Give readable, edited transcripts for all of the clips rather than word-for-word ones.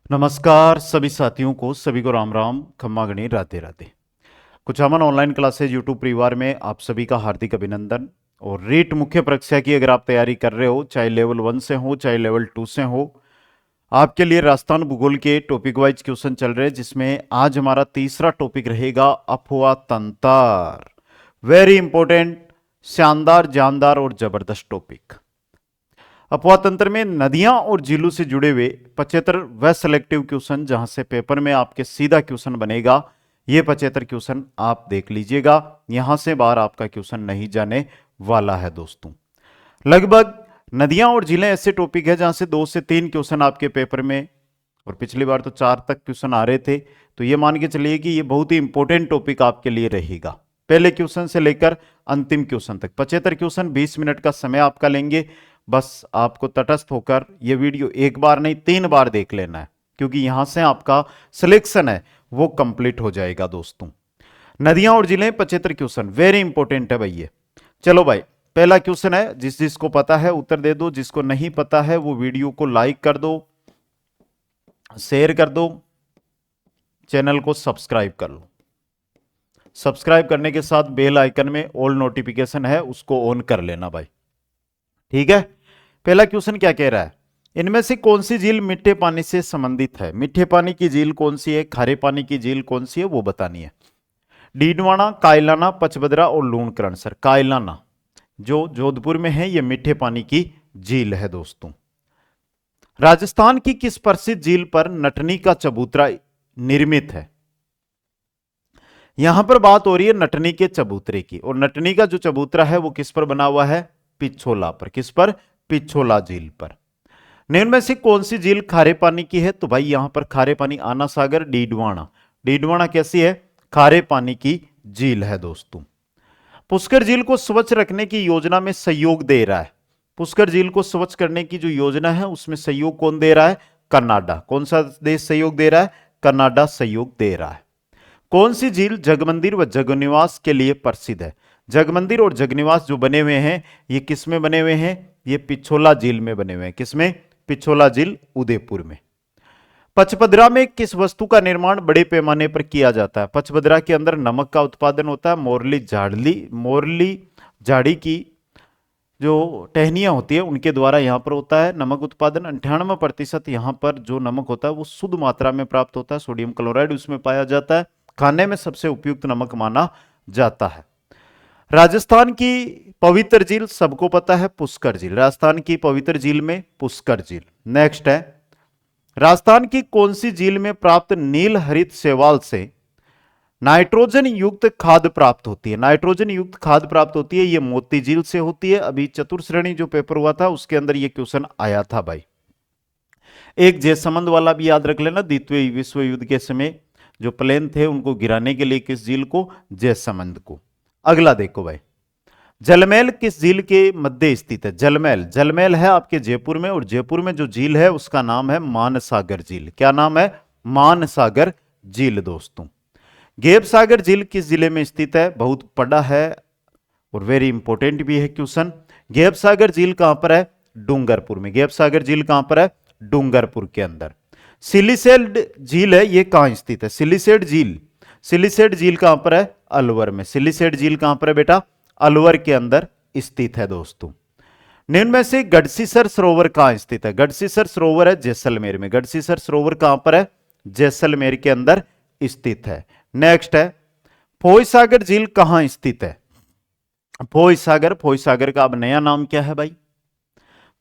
नमस्कार सभी साथियों को, सभी को राम राम, खम्मा गणी, राधे राधे। कुछ अमन ऑनलाइन क्लासेज यूट्यूब परिवार में आप सभी का हार्दिक अभिनंदन। और रीट मुख्य परीक्षा की अगर आप तैयारी कर रहे हो, चाहे लेवल 1 से हो चाहे लेवल 2 से हो, आपके लिए राजस्थान भूगोल के टॉपिक वाइज क्वेश्चन चल रहे हैं, जिसमें आज हमारा तीसरा टॉपिक रहेगा अफवाह तंत्र। वेरी इंपॉर्टेंट, शानदार, जानदार और जबरदस्त टॉपिक। अफवाह तंत्र में नदियां और झीलों से जुड़े हुए 75 व सिलेक्टिव क्वेश्चन, जहां से पेपर में आपके सीधा क्वेश्चन बनेगा। ये 75 क्वेश्चन आप देख लीजिएगा, यहां से बाहर आपका क्वेश्चन नहीं जाने वाला है दोस्तों। लगभग नदियां और झीलें ऐसे टॉपिक है जहां से 2 से 3 क्वेश्चन आपके पेपर में, और पिछली बार तो 4 तक क्वेश्चन आ रहे थे, तो ये मान के चलिए कि ये बहुत ही इंपॉर्टेंट टॉपिक आपके लिए रहेगा। पहले क्वेश्चन से लेकर अंतिम क्वेश्चन तक 75 क्वेश्चन, 20 मिनट का समय आपका लेंगे। बस आपको तटस्थ होकर यह वीडियो एक बार नहीं 3 बार देख लेना है, क्योंकि यहां से आपका सिलेक्शन है वो कंप्लीट हो जाएगा दोस्तों। नदियां और जिले 75 क्वेश्चन, वेरी इंपॉर्टेंट है भैया। चलो भाई, पहला क्वेश्चन है, जिसको पता है उत्तर दे दो, जिसको नहीं पता है वो वीडियो को लाइक कर दो, शेयर कर दो, चैनल को सब्सक्राइब कर लो। सब्सक्राइब करने के साथ बेल आइकन में ऑल नोटिफिकेशन है, उसको ऑन कर लेना भाई, ठीक है। पहला क्वेश्चन क्या कह रहा है, इनमें से कौन सी झील मीठे पानी से संबंधित है? मीठे पानी की झील कौन सी है, खारे पानी की झील कौन सी है, वो बतानी है। डीडवाना, कायलाना, पचबदरा और लूणकरण। सर कायलाना जो जोधपुर में है, ये मीठे पानी की झील है दोस्तों। राजस्थान की किस प्रसिद्ध झील पर नटनी का चबूतरा निर्मित है? यहां पर बात हो रही है नटनी के चबूतरे की, और नटनी का जो चबूतरा है वो किस पर बना हुआ है? पिछोला पर। किस पर? पिछोला झील पर। निम्न में से कौन सी झील खारे पानी की है? तो भाई यहां पर खारे पानी, आना सागर, डीडवाना। डीडवाना कैसी है? खारे पानी की झील है दोस्तों। पुष्कर झील को स्वच्छ रखने की योजना में सहयोग दे रहा है। पुष्कर झील को स्वच्छ करने की जो योजना है उसमें सहयोग कौन दे रहा है? कनाडा। कौन सा देश सहयोग दे रहा है? कनाडा सहयोग दे रहा है। कौन सी झील जगमंदिर व जगनिवास के लिए प्रसिद्ध है? जगमंदिर और जगनिवास जो बने हुए हैं, ये किस में बने हुए हैं? ये पिछोला झील में बने हुए हैं। किसमें? पिछोला झील, उदयपुर में। पचपदरा में किस वस्तु का निर्माण बड़े पैमाने पर किया जाता है? पचपदरा के अंदर नमक का उत्पादन होता है। मोरली झाड़ी की जो टहनियां होती है उनके द्वारा यहां पर होता है नमक उत्पादन। 98% यहां पर जो नमक होता है वो शुद्ध मात्रा में प्राप्त होता है। सोडियम क्लोराइड उसमें पाया जाता है। खाने में सबसे उपयुक्त नमक माना जाता है। राजस्थान की पवित्र झील सबको पता है, पुष्कर झील। राजस्थान की पवित्र झील में पुष्कर झील। नेक्स्ट है, राजस्थान की कौन सी झील में प्राप्त नील हरित शैवाल से नाइट्रोजन युक्त खाद प्राप्त होती है? नाइट्रोजन युक्त खाद प्राप्त होती है, ये मोती झील से होती है। अभी चतुर्श्रेणी जो पेपर हुआ था उसके अंदर ये क्वेश्चन आया था भाई। एक जयसमंद वाला भी याद रख लेना, द्वितीय विश्व युद्ध के समय जो प्लेन थे उनको गिराने के लिए किस झील को? जयसमंद को। अगला देखो भाई, जलमैल किस झील के मध्य स्थित है? जलमैल है आपके जयपुर में, और जयपुर में जो झील है उसका नाम है मानसागर झील। क्या नाम है? मानसागर झील दोस्तों। गेप सागर झील किस जिले में स्थित है? बहुत बड़ा है और वेरी इंपॉर्टेंट भी है क्वेश्चन। गेप सागर झील कहां पर है? डूंगरपुर में। गेप सागर झील कहां पर है? डूंगरपुर के अंदर। सिलिसेड झील है, ये कहां स्थित है? सिलिसेड झील कहां पर है? अलवर में। सिलिसेड झील कहां पर है बेटा? अलवर के अंदर स्थित है दोस्तों। निम्न में से गढ़सीसर सरोवर कहां स्थित है? गढ़सीसर सरोवर है जैसलमेर में। गढ़सीसर सरोवर कहां पर है? जैसलमेर के अंदर स्थित है। नेक्स्ट है, फोय सागर झील कहां स्थित है? फोय सागर का अब नया नाम क्या है भाई?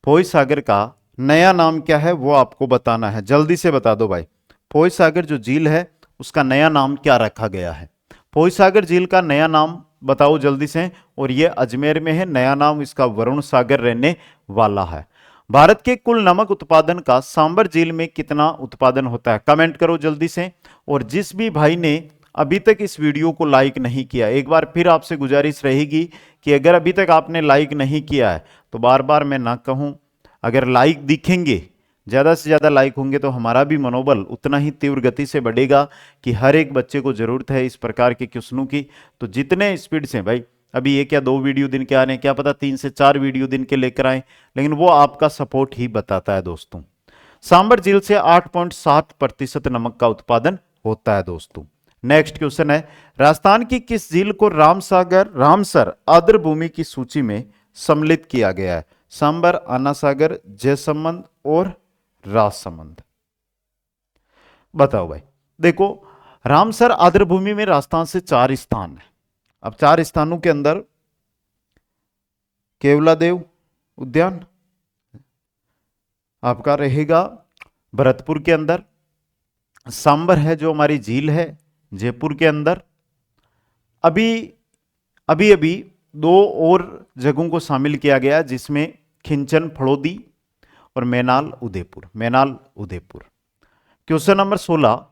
फोय सागर का नया नाम क्या है वो आपको बताना है, जल्दी से बता दो भाई। फोय सागर जो झील है उसका नया नाम क्या रखा गया है? फोय सागर झील का नया नाम बताओ जल्दी से। और ये अजमेर में है, नया नाम इसका वरुण सागर रहने वाला है। भारत के कुल नमक उत्पादन का सांबर झील में कितना उत्पादन होता है? कमेंट करो जल्दी से। और जिस भी भाई ने अभी तक इस वीडियो को लाइक नहीं किया, एक बार फिर आपसे गुजारिश रहेगी कि अगर अभी तक आपने लाइक नहीं किया है तो बार बार मैं ना कहूं, अगर लाइक दिखेंगे, ज्यादा से ज्यादा लाइक होंगे तो हमारा भी मनोबल उतना ही तीव्र गति से बढ़ेगा कि हर एक बच्चे को जरूरत है इस प्रकार के क्वेश्चनों की। तो जितने स्पीड से भाई, अभी ये क्या 2 वीडियो दिन के आ रहे हैं, क्या पता 3 से 4 वीडियो दिन के लेकर आए, लेकिन वो आपका सपोर्ट ही बताता है दोस्तों। सांबर झील से 8.7% नमक का उत्पादन होता है दोस्तों। नेक्स्ट क्वेश्चन है, राजस्थान की किस झील को रामसर आर्द्रभूमि की सूची में सम्मिलित किया गया है? सांबर, आना सागर, जयसमंद और राजसमंद। बताओ भाई। देखो, रामसर आर्द्रभूमि में राजस्थान से 4 स्थान है। अब 4 स्थानों के अंदर केवलादेव उद्यान आपका रहेगा भरतपुर के अंदर, सांबर है जो हमारी झील है जयपुर के अंदर। अभी अभी अभी 2 और जगहों को शामिल किया गया जिसमें खिंचन फड़ोदी और मैनाल उदयपुर। क्वेश्चन नंबर 16,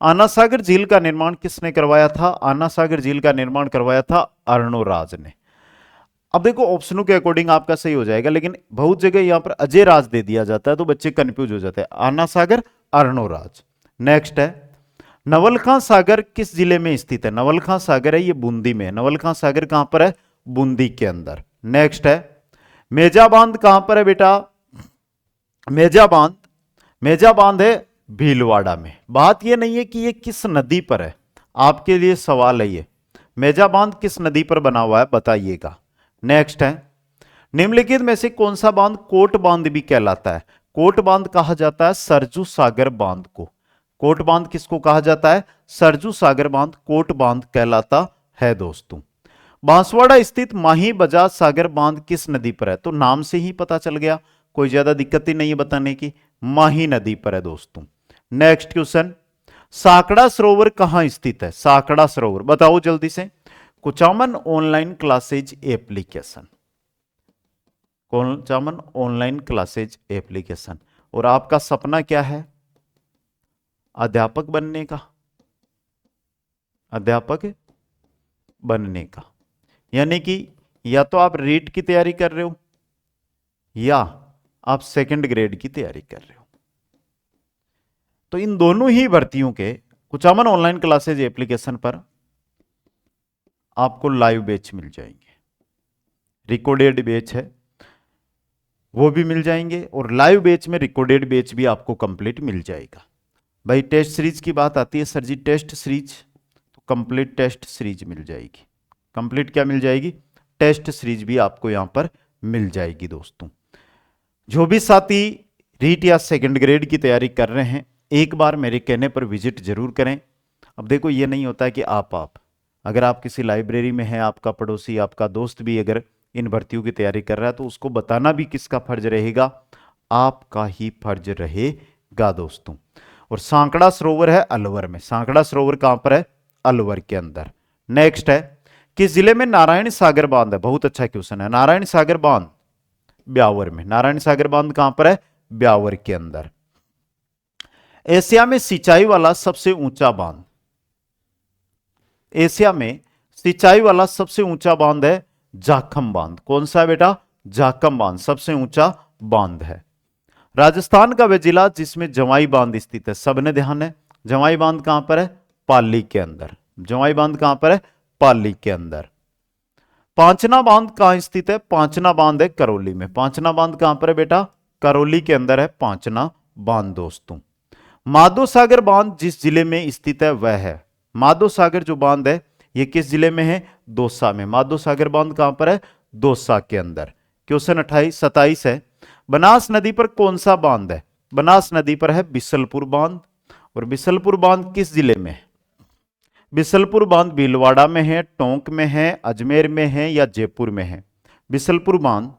आना सागर झील का निर्माण किसने करवाया था? आना सागर झील का निर्माण करवाया था अर्णोराज ने। अब देखो, ऑप्शनों के अकॉर्डिंग आपका सही हो जाएगा, लेकिन बहुत जगह यहां पर अजय राज दे दिया जाता है तो बच्चे कंफ्यूज हो जाते हैं। आना सागर, अर्णोराज। नेक्स्ट है, नवलखा सागर किस जिले में स्थित है? नवलखा सागर है ये बूंदी में है। नवलखा सागर कहां पर है? बूंदी के अंदर। नेक्स्ट है, मेजा बांध कहां पर है बेटा? मेजा बांध है भीलवाड़ा में। बात यह नहीं है कि ये किस नदी पर है, आपके लिए सवाल है ये, मेजा बांध किस नदी पर बना हुआ है बताइएगा। नेक्स्ट है, निम्नलिखित में से कौन सा बांध कोट बांध भी कहलाता है? कोट बांध कहा जाता है सरजू सागर बांध को। कोट बांध किसको कहा जाता है? सरजू सागर बांध कोट बांध कहलाता है दोस्तों। बांसवाड़ा स्थित माही बजाज सागर बांध किस नदी पर है? तो नाम से ही पता चल गया, कोई ज्यादा दिक्कत ही नहीं है बताने की, माही नदी पर है दोस्तों। नेक्स्ट क्वेश्चन, साकड़ा सरोवर कहां स्थित है? साकड़ा सरोवर बताओ जल्दी से। Kuchaman online classes application, Kuchaman online classes application. और आपका सपना क्या है? अध्यापक बनने का, अध्यापक बनने का। यानी कि या तो आप रीट की तैयारी कर रहे हो या आप सेकंड ग्रेड की तैयारी कर रहे हो, तो इन दोनों ही भर्तियों के कुचामन ऑनलाइन क्लासेज एप्लीकेशन पर आपको लाइव बैच मिल जाएंगे। रिकॉर्डेड बैच है वो भी मिल जाएंगे, और लाइव बैच में रिकॉर्डेड बैच भी आपको कंप्लीट मिल जाएगा। भाई टेस्ट सीरीज की बात आती है, सर जी टेस्ट सीरीज, तो कंप्लीट टेस्ट सीरीज मिल जाएगी। कंप्लीट क्या मिल जाएगी? टेस्ट सीरीज भी आपको यहां पर मिल जाएगी दोस्तों। जो भी साथी रीट या सेकंड ग्रेड की तैयारी कर रहे हैं, एक बार मेरे कहने पर विजिट जरूर करें। अब देखो, ये नहीं होता है कि आप अगर आप किसी लाइब्रेरी में हैं, आपका पड़ोसी, आपका दोस्त भी अगर इन भर्तियों की तैयारी कर रहा है, तो उसको बताना भी किसका फर्ज रहेगा? आपका ही फर्ज रहेगा दोस्तों। और सांकड़ा सरोवर है अलवर में। सांकड़ा सरोवर कहां पर है? अलवर के अंदर। नेक्स्ट है, किस जिले में नारायण सागर बांध है? बहुत अच्छा क्वेश्चन है। नारायण सागर बांध ब्यावर में। नारायण सागर बांध कहां पर है? ब्यावर के अंदर। एशिया में सिंचाई वाला सबसे ऊंचा बांध, एशिया में सिंचाई वाला सबसे ऊंचा बांध है जाखम बांध। कौन सा है बेटा? जाखम बांध सबसे ऊंचा बांध है। राजस्थान का वह जिला जिसमें जवाई बांध स्थित है, सबने ध्यान है। जवाई बांध कहां पर है? पाली के अंदर। जवाई बांध कहां पर है? पाली के अंदर। पांचना बांध कहां स्थित है? पांचना बांध है करौली में। पांचना बांध कहां पर है बेटा? करौली के अंदर है पांचना बांध दोस्तों। माधो सागर बांध जिस जिले में स्थित है वह है, माधो सागर जो बांध है ये किस जिले में है? दौसा में। माधो सागर बांध कहां पर है? दौसा के अंदर। क्वेश्चन 27 है, बनास नदी पर कौन सा बांध है? बनास नदी पर है बिसलपुर बांध। और बिसलपुर बांध किस जिले में है? बिसलपुर बांध भीलवाड़ा में है, टोंक में है, अजमेर में है या जयपुर में है? बिसलपुर बांध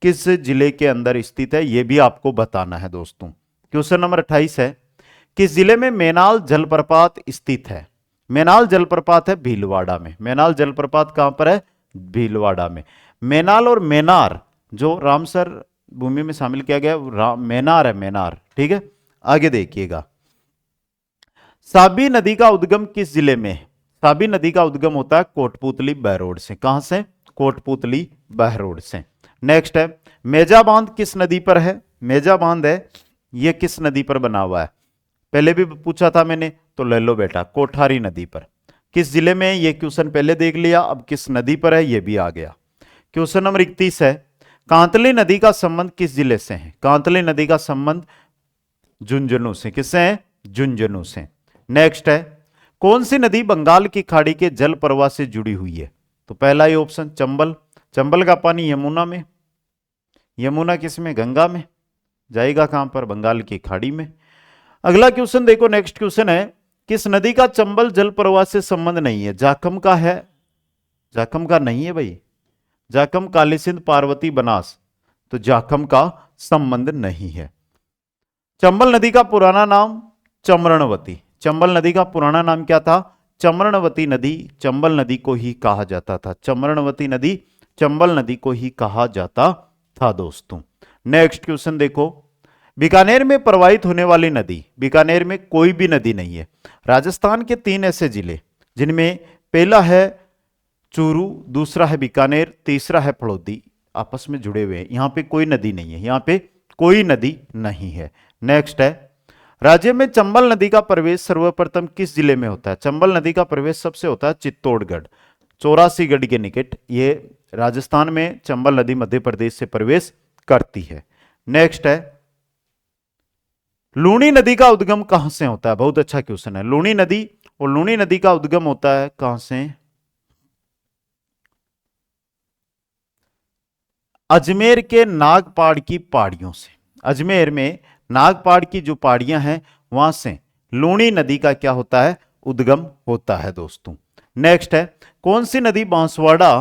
किस जिले के अंदर स्थित है यह भी आपको बताना है दोस्तों। क्वेश्चन नंबर 28 है, किस जिले में मैनाल जलप्रपात स्थित है? मैनाल जलप्रपात है भीलवाड़ा में। मैनाल जलप्रपात कहां पर है? भीलवाड़ा में। मैनाल और मैनार जो रामसर भूमि में शामिल किया गया मैनार है, मैनार। ठीक है, आगे देखिएगा। साबी नदी का उद्गम किस जिले में है? साबी नदी का उद्गम होता है कोटपुतली बहरोड से। कहां से? कोटपुतली बहरोड से। नेक्स्ट है, मेजा बांध किस नदी पर है? मेजा बांध है ये किस नदी पर बना हुआ है? पहले भी पूछा था मैंने, तो ले लो बेटा, कोठारी नदी पर। किस जिले में? ये क्वेश्चन पहले देख लिया, अब किस नदी पर है ये भी आ गया। क्वेश्चन नंबर 31 है, कांतली नदी का संबंध किस जिले से है? कांतली नदी का संबंध झुंझुनू से। किससे है? झुंझुनू से। नेक्स्ट है, कौन सी नदी बंगाल की खाड़ी के जल प्रवाह से जुड़ी हुई है? तो पहला ही ऑप्शन चंबल। चंबल का पानी यमुना में, यमुना किसमें? गंगा में। जाएगा कहां पर? बंगाल की खाड़ी में। अगला क्वेश्चन देखो, नेक्स्ट क्वेश्चन है, किस नदी का चंबल जल प्रवाह से संबंध नहीं है? जाखम का है? जाखम का नहीं है भाई। जाखम, काली सिंध, पार्वती, बनास, तो जाखम का संबंध नहीं है। चंबल नदी का पुराना नाम चमरणवती। चंबल नदी का पुराना नाम क्या था? चमरणवती नदी। चंबल नदी को ही कहा जाता था, चमरणवती नदी चंबल नदी को ही कहा जाता था दोस्तों। नेक्स्ट क्वेश्चन देखो, बीकानेर में प्रवाहित होने वाली नदी, बीकानेर में कोई भी नदी नहीं है। राजस्थान के 3 ऐसे जिले जिनमें पहला है चूरू, दूसरा है बीकानेर, तीसरा है फड़ौदी, आपस में जुड़े हुए हैं। यहां पे कोई नदी नहीं है, यहां पे कोई नदी नहीं है। नेक्स्ट है, राज्य में चंबल नदी का प्रवेश सर्वप्रथम किस जिले में होता है? चंबल नदी का प्रवेश सबसे होता है चित्तौड़गढ़, 84गढ़ के निकट। ये राजस्थान में चंबल नदी मध्य प्रदेश से प्रवेश करती है। नेक्स्ट है, लूनी नदी का उद्गम कहां से होता है? बहुत अच्छा क्वेश्चन है। लूनी नदी, और लूनी नदी का उद्गम होता है कहां से? अजमेर के नागपाड़ की पहाड़ियों से। अजमेर में नागपाड़ की जो पहाड़ियां हैं वहां से लूनी नदी का क्या होता है? उद्गम होता है दोस्तों। नेक्स्ट है, कौन सी नदी बांसवाड़ा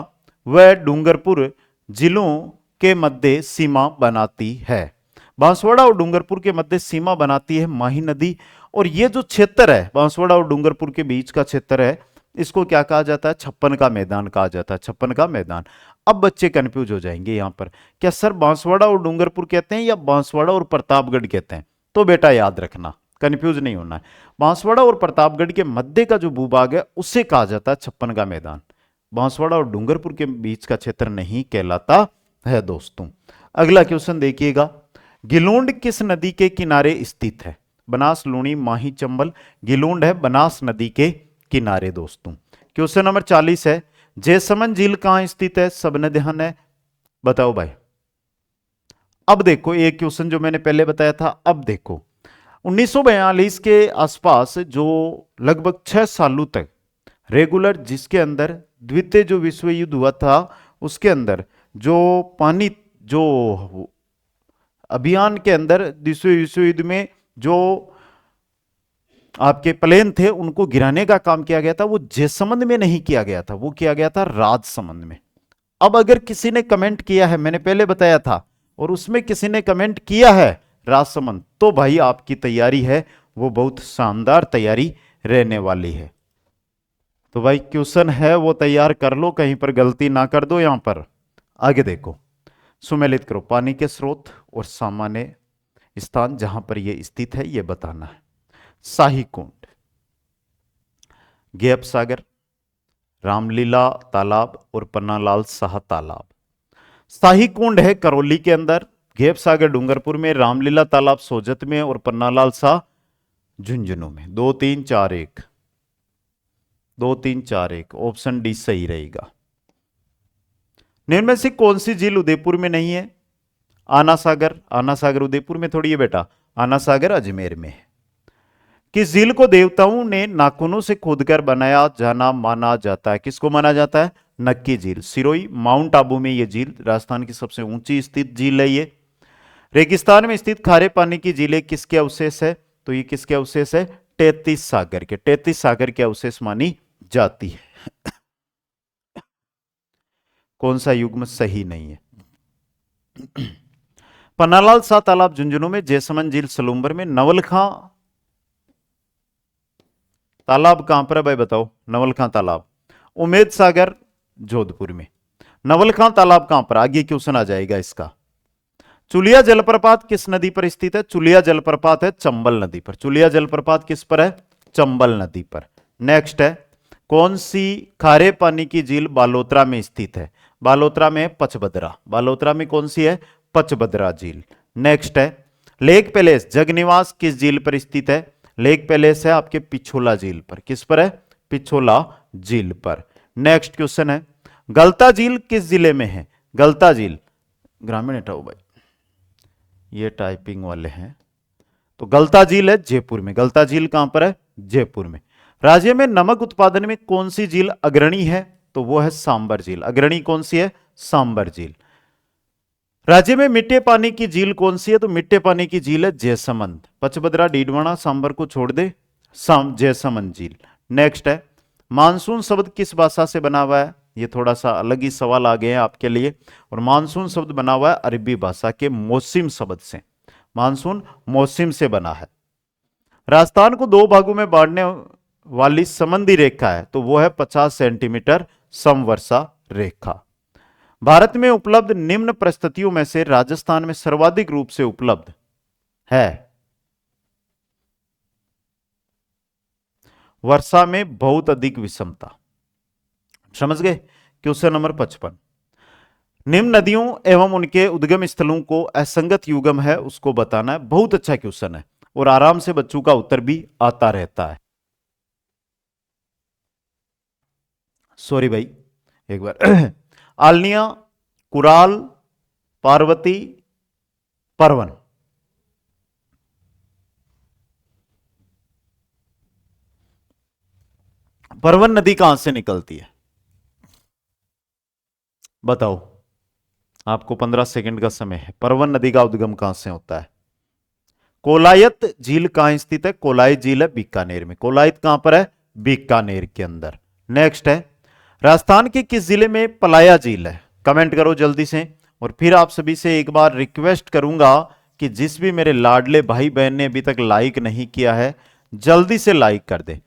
व डूंगरपुर जिलों के मध्य सीमा बनाती है? बांसवाड़ा और डूंगरपुर के मध्य सीमा बनाती है माही नदी। और ये जो क्षेत्र है बांसवाड़ा और डूंगरपुर के बीच का क्षेत्र है, इसको क्या कहा जाता है? छप्पन का मैदान कहा जाता है, छप्पन का मैदान। अब बच्चे कंफ्यूज हो जाएंगे यहां पर, क्या सर बांसवाड़ा और डूंगरपुर कहते हैं या बांसवाड़ा और प्रतापगढ़ कहते हैं? तो बेटा याद रखना, कंफ्यूज नहीं होना है। बांसवाड़ा और प्रतापगढ़ के मध्य का जो भूभाग है उसे कहा जाता है छप्पन का मैदान। बांसवाड़ा और डूंगरपुर के बीच का क्षेत्र नहीं कहलाता है दोस्तों। अगला क्वेश्चन देखिएगा, गिलोंड किस नदी के किनारे स्थित है? बनास, लूनी, माही, चंबल। गिलोंड है बनास नदी के किनारे दोस्तों। क्वेश्चन नंबर 40 है, जयसमंद झील कहां स्थित है? सबने ध्यान है, बताओ भाई। अब देखो एक क्वेश्चन जो मैंने पहले बताया था, अब देखो 1942 के आसपास जो लगभग 6 सालों तक रेगुलर, जिसके अंदर द्वितीय जो विश्व युद्ध हुआ था उसके अंदर जो पानी, जो अभियान के अंदर द्वितीय विश्व युद्ध में जो आपके प्लेन थे उनको गिराने का काम किया गया था, वो जयसमंद में नहीं किया गया था, वो किया गया था राजसमंद में। अब अगर किसी ने कमेंट किया है, मैंने पहले बताया था, और उसमें किसी ने कमेंट किया है राजसमंद, तो भाई आपकी तैयारी है वो बहुत शानदार तैयारी रहने वाली है। तो भाई क्वेश्चन है वो तैयार कर लो, कहीं पर गलती ना कर दो। यहां पर आगे देखो, सुमेलित करो, पानी के स्रोत और सामान्य स्थान जहां पर यह स्थित है यह बताना है। शाही कुंड, गैप सागर, रामलीला तालाब और पन्नालाल शाह तालाब। शाही कुंड है करौली के अंदर, गैप सागर डूंगरपुर में, रामलीला तालाब सोजत में और पन्नालाल शाह झुंझुनू में। 2 3 4 1, 2 3 4 1, ऑप्शन डी सही रहेगा। निम्न में से कौन सी झील उदयपुर में नहीं है? आना सागर, आना सागर उदयपुर में थोड़ी है बेटा, आना सागर अजमेर में है। किस झील को देवताओं ने नाखूनों से खोदकर बनाया जाना माना जाता है? किसको माना जाता है? नक्की झील, सिरोही, माउंट आबू में यह झील, राजस्थान की सबसे ऊंची स्थित झील है ये। रेगिस्तान में स्थित खारे पानी की झीलें किसके अवशेष है? तो ये किसके अवशेष है? 33 सागर के, 33 सागर के अवशेष मानी जाती है। कौन सा युग्म सही नहीं है? पन्नालाल शाह तालाब झुंझुनू में, जयसमंद झील सलूंबर में, नवलखा तालाब कहां पर है भाई बताओ? नवलखा तालाब उमेद सागर जोधपुर में। नवलखा तालाब कहां पर? आगे क्वेश्चन आ जाएगा इसका। चुलिया जलप्रपात किस नदी पर स्थित है? चुलिया जलप्रपात है चंबल नदी पर। चुलिया जलप्रपात किस पर है? चंबल नदी पर। नेक्स्ट है, कौन सी खारे पानी की झील बालोतरा में स्थित है? बालोतरा में पचबदरा, बालोतरा में कौन सी है? पचबदरा झील। नेक्स्ट है, लेक पैलेस जगनिवास किस झील पर स्थित है? लेक पैलेस है आपके पिछोला झील पर। किस पर है? पिछोला झील पर। नेक्स्ट क्वेश्चन है, गलता झील किस जिले में है? गलता झील, ग्रामीण हटाओ भाई, ये टाइपिंग वाले हैं। तो गलता झील है जयपुर में। गलता झील कहां पर है? जयपुर में। राज्य में नमक उत्पादन में कौन सी झील अग्रणी है? तो वो है सांबर झील। अग्रणी कौन सी है? सांबर झील। राज्य में मीठे पानी की झील कौन सी है? तो मीठे पानी की झील है जयसमंद। पचभद्रा, डीडवाना, सांबर को छोड़ दे, जयसमंद झील। नेक्स्ट है, मानसून शब्द किस भाषा से बना हुआ है? ये थोड़ा सा अलग ही सवाल आ गए हैं आपके लिए। और मानसून शब्द बना हुआ है अरबी भाषा के मौसिम शब्द से। मानसून मौसिम से बना है। राजस्थान को दो भागों में बांटने वाली समंदी रेखा है, तो वो है 50 सेंटीमीटर समवर्षा रेखा। भारत में उपलब्ध निम्न परिस्थितियों में से राजस्थान में सर्वाधिक रूप से उपलब्ध है। वर्षा में बहुत अधिक विषमता। समझ गए? क्वेश्चन नंबर 55, निम्न नदियों एवं उनके उद्गम स्थलों को असंगत युगम है उसको बताना है। बहुत अच्छा क्वेश्चन है और आराम से बच्चों का उत्तर भी आता रहता है। सॉरी भाई, एक बार आलनिया, कुराल, पार्वती, परवन। परवन नदी कहां से निकलती है? बताओ, आपको 15 सेकंड का समय है। परवन नदी का उद्गम कहां से होता है? कोलायत झील कहां स्थित है? कोलायत झील है बीकानेर में। कोलायत कहां पर है? बीकानेर के अंदर। नेक्स्ट है, राजस्थान के किस जिले में पलाया झील है? कमेंट करो जल्दी से। और फिर आप सभी से एक बार रिक्वेस्ट करूंगा कि जिस भी मेरे लाडले भाई बहन ने अभी तक लाइक नहीं किया है, जल्दी से लाइक कर दे।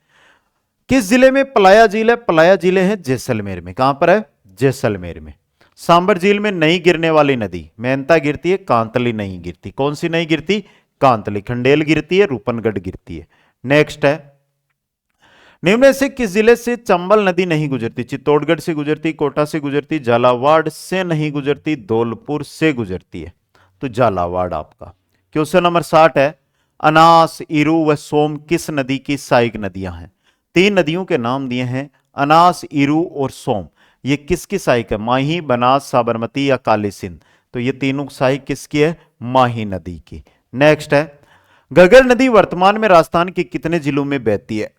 किस जिले में पलाया झील है? पलाया झील है जैसलमेर में। कहां पर है? जैसलमेर में। सांबर झील में नहीं गिरने वाली नदी मेहनता गिरती है, कांतली नहीं गिरती। कौन सी नहीं गिरती? कांतली। खंडेल गिरती है, रूपनगढ़ गिरती है। नेक्स्ट है, निम्न से किस जिले से चंबल नदी नहीं गुजरती? चित्तौड़गढ़ से गुजरती, कोटा से गुजरती, झालावाड़ से नहीं गुजरती, धौलपुर से गुजरती है। तो झालावाड़ आपका। क्वेश्चन नंबर 60 है, अनास, इरू व सोम किस नदी की सहायक नदियां हैं? 3 नदियों के नाम दिए हैं, अनास, इरू और सोम। ये किसकी सहायक है? माही, बनास, साबरमती या काली सिंध। तो ये तीनों सहायक किसकी है? माही नदी की। नेक्स्ट है, घग्गर नदी वर्तमान में राजस्थान के कितने जिलों में बहती है?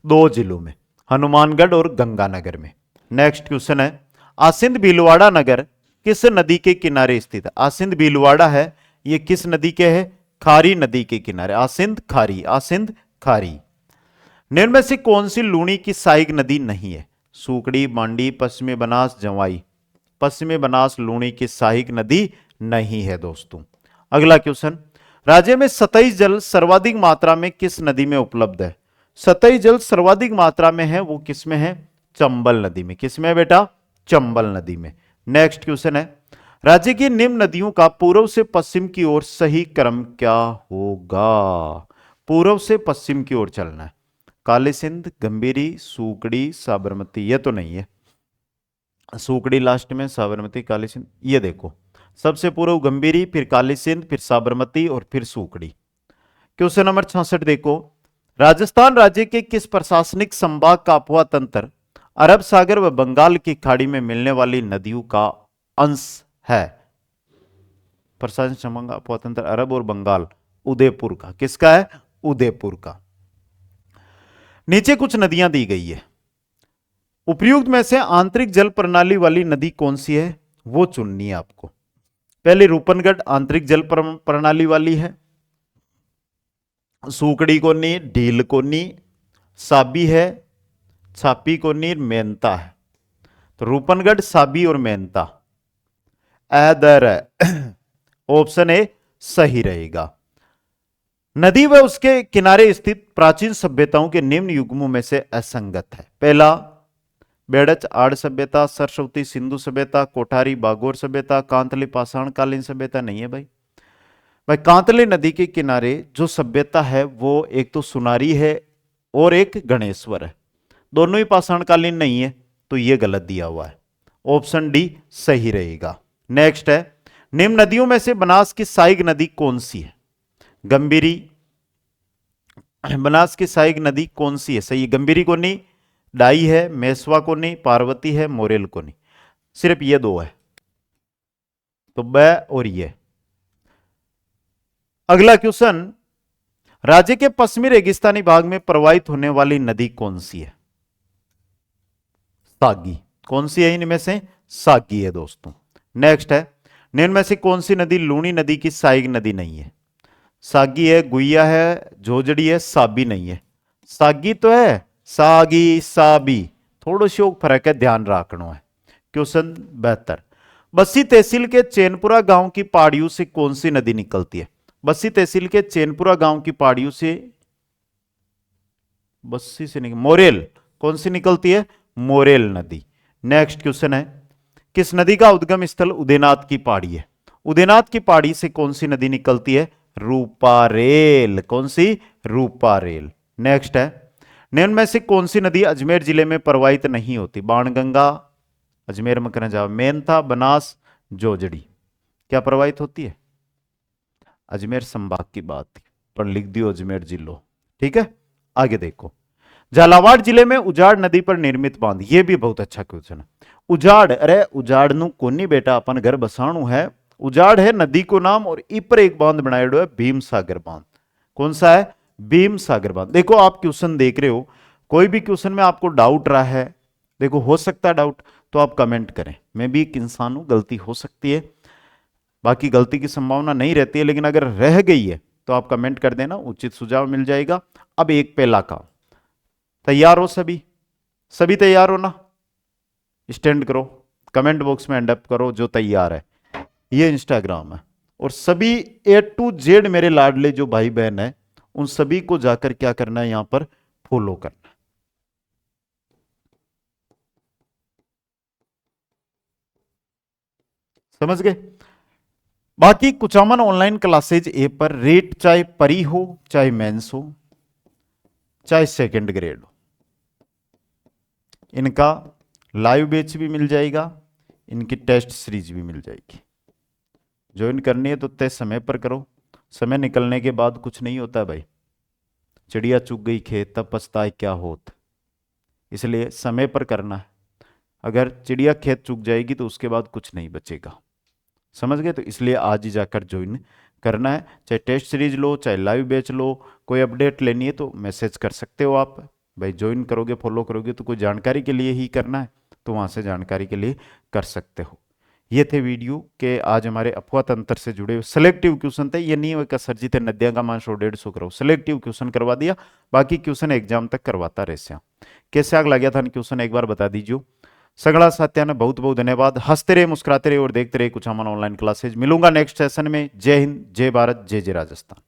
2 जिलों में, हनुमानगढ़ और गंगानगर में। नेक्स्ट क्वेश्चन है, आसिंद भीलवाड़ा नगर किस नदी के किनारे स्थित है? आसिंद भीलवाड़ा है, ये किस नदी के है? खारी नदी के किनारे। आसिंद खारी, आसिंद खारी। निम्न में से कौन सी लूणी की सहायक नदी नहीं है? सूकड़ी, मांडी, पश्चिमी बनास, जवाई। पश्चिमी बनास लूणी की सहायक नदी नहीं है दोस्तों। अगला क्वेश्चन, राज्य में सतही जल सर्वाधिक मात्रा में किस नदी में उपलब्ध है? सतही जल सर्वाधिक मात्रा में है, वो किस में है? चंबल नदी में। किस में है बेटा? चंबल नदी में। नेक्स्ट क्वेश्चन है, राज्य की निम्न नदियों का पूर्व से पश्चिम की ओर सही क्रम क्या होगा? पूर्व से पश्चिम की ओर चलना है। काली सिंध, गंभीरी, सूकड़ी, साबरमती। ये तो नहीं है, सूकड़ी लास्ट में, साबरमती, काली सिंध। ये देखो, सबसे पूर्व गंभीरी, फिर काली सिंध, फिर साबरमती और फिर सूकड़ी। क्वेश्चन नंबर 66 देखो, राजस्थान राज्य के किस प्रशासनिक संभाग का अफवाह तंत्र अरब सागर व बंगाल की खाड़ी में मिलने वाली नदियों का अंश है? प्रशासनिक संभाग का अफवाह तंत्र अरब और बंगाल, उदयपुर का। किसका है? उदयपुर का। नीचे कुछ नदियां दी गई है, उपयुक्त में से आंतरिक जल प्रणाली वाली नदी कौन सी है? वो चुननी है आपको। पहले रूपनगढ़ आंतरिक जल प्रणाली वाली है, सूकड़ी कोनी, ढील कोनी, साबी है, छापी कोनी, मेहनता है। तो रूपनगढ़, साबी और मेहनता अदर ऑप्शन ए सही रहेगा। नदी व उसके किनारे स्थित प्राचीन सभ्यताओं के निम्न युग्मों में से असंगत है। पहला, बेड़च आड़ सभ्यता, सरस्वती सिंधु सभ्यता, कोठारी बागोर सभ्यता, कांतली पाषाण कालीन सभ्यता। नहीं है भाई। भाई कांतली नदी के किनारे जो सभ्यता है वो एक तो सुनारी है और एक गणेश्वर है, दोनों ही पाषाण कालीन नहीं है, तो ये गलत दिया हुआ है। ऑप्शन डी सही रहेगा। नेक्स्ट है, निम्न नदियों में से बनास की सहायक नदी कौन सी है? गंभीरी। बनास की सहायक नदी कौन सी है? सही, गंभीरी को नहीं, डाई है, मेसवा को नहीं, पार्वती है, मोरेल को नहीं। सिर्फ ये 2 है, तो ब और ये। अगला क्वेश्चन, राज्य के पश्चिमी रेगिस्तानी भाग में प्रवाहित होने वाली नदी कौन सी है? सागी। कौन सी है इनमें से? सागी है दोस्तों। नेक्स्ट है, निम्न में से कौन सी नदी लूनी नदी की सहायक नदी नहीं है? सागी है, गुइया है, झोजड़ी है, साबी नहीं है। सागी तो है, सागी साबी थोड़ा सी फर्क है, ध्यान रखना है। क्वेश्चन 72, बस्सी तहसील के चैनपुरा गांव की पहाड़ियों से कौन सी नदी निकलती है? बस्सी तहसील के चैनपुरा गांव की पहाड़ियों से, बस्सी से निकल, मोरेल। कौन सी निकलती है? मोरेल नदी। नेक्स्ट क्वेश्चन है, किस नदी का उद्गम स्थल उदयनाथ की पहाड़ी है? उदयनाथ की पहाड़ी से कौन सी नदी निकलती है? रूपारेल। कौन सी? रूपारेल। नेक्स्ट है, निम्न में से कौन सी नदी अजमेर जिले में प्रवाहित नहीं होती? बाणगंगा, अजमेर में करना जाओ, मेनथा, बनास, जोजड़ी। क्या प्रवाहित होती है? अजमेर संभाग की बात पर लिख दियो अजमेर जिलो। ठीक है, आगे देखो, झालावाड़ जिले में उजाड़ नदी पर निर्मित बांध, ये भी बहुत अच्छा क्वेश्चन है। उजाड़, अरे उजाड़ नु कोनी बेटा, अपन घर बसाणु है। उजाड़ है नदी को नाम, और इपर एक बांध बनाया है, भीम सागर बांध। कौन सा है? भीम सागर बांध। देखो आप क्वेश्चन देख रहे हो, कोई भी क्वेश्चन में आपको डाउट रहा है, देखो हो सकता है डाउट, तो आप कमेंट करें। मैं भी एक इंसान हूं, गलती हो सकती है, बाकी गलती की संभावना नहीं रहती है, लेकिन अगर रह गई है तो आप कमेंट कर देना, उचित सुझाव मिल जाएगा। अब एक पहला काम, तैयार हो सभी? सभी तैयार हो ना? स्टैंड करो, कमेंट बॉक्स में एंड अप करो जो तैयार है। ये इंस्टाग्राम है, और सभी A to Z मेरे लाडले जो भाई बहन है, उन सभी को जाकर क्या करना है, यहां पर फॉलो करना है। समझ गए? बाकी कुचामन ऑनलाइन क्लासेज ऐप पर रेट चाहे परी हो, चाहे मेंस हो, चाहे सेकंड ग्रेड हो, इनका लाइव बैच भी मिल जाएगा, इनकी टेस्ट सीरीज भी मिल जाएगी। ज्वाइन करनी है तो तय समय पर करो, समय निकलने के बाद कुछ नहीं होता भाई। चिड़िया चुग गई खेत, तब पछताए क्या होत। इसलिए समय पर करना है। अगर चिड़िया खेत चुग जाएगी तो उसके बाद कुछ नहीं बचेगा। समझ गए? तो इसलिए आज ही जाकर ज्वाइन करना है। चाहे टेस्ट सीरीज लो, चाहे लाइव बैच लो, कोई अपडेट लेनी है तो मैसेज कर सकते हो आप भाई। ज्वाइन करोगे, फॉलो करोगे तो कोई जानकारी के लिए ही करना है, तो वहां से जानकारी के लिए कर सकते हो। ये थे वीडियो के आज हमारे अफवाह तंत्र से जुड़े सिलेक्टिव क्वेश्चन थे। ये नहीं होगा सर जी थे नदिया का मान 100-150 करो, सिलेक्टिव क्वेश्चन करवा दिया, बाकी क्वेश्चन एग्जाम तक करवाता रहे। कैसे आग लग गया था क्वेश्चन एक बार बता दीजिए। सगड़ा सात्या ने बहुत बहुत धन्यवाद। हंसते रहे, मुस्कुराते रहे और देखते रहे कुछ अमन ऑनलाइन क्लासेज। मिलूंगा नेक्स्ट सेशन में। जय हिंद, जय भारत, जय जय राजस्थान।